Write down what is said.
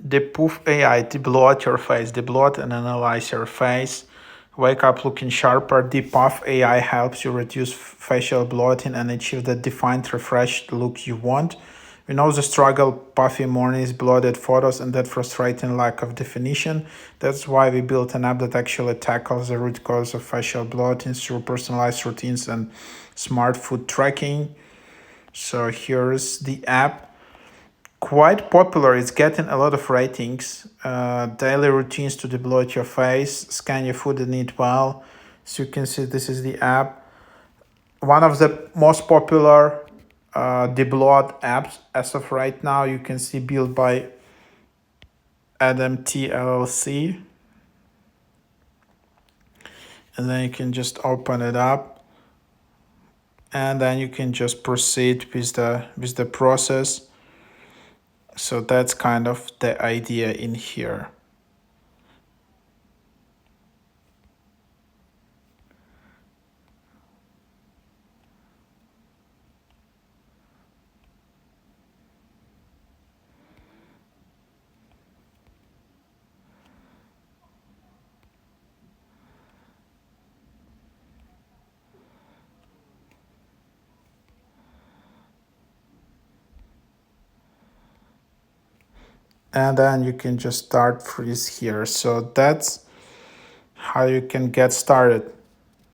DEPUFF AI, deblot your face, deblot and analyze your face. Wake up looking sharper. DEPUFF AI helps you reduce facial bloating and achieve the defined, refreshed look you want. We know the struggle, puffy mornings, bloated photos, and that frustrating lack of definition. That's why we built an app that actually tackles the root cause of facial bloating through personalized routines and smart food tracking. So here's the app. Quite popular. It's getting a lot of ratings. Daily routines to debloat your face, scan your food and eat well. So you can see this is the app. One of the most popular debloat apps as of right now. You can see built by Adam T LLC, and then you can just open it up, and then you can just proceed with the process. So that's kind of the idea in here. And then you can just start freeze here. So that's how you can get started.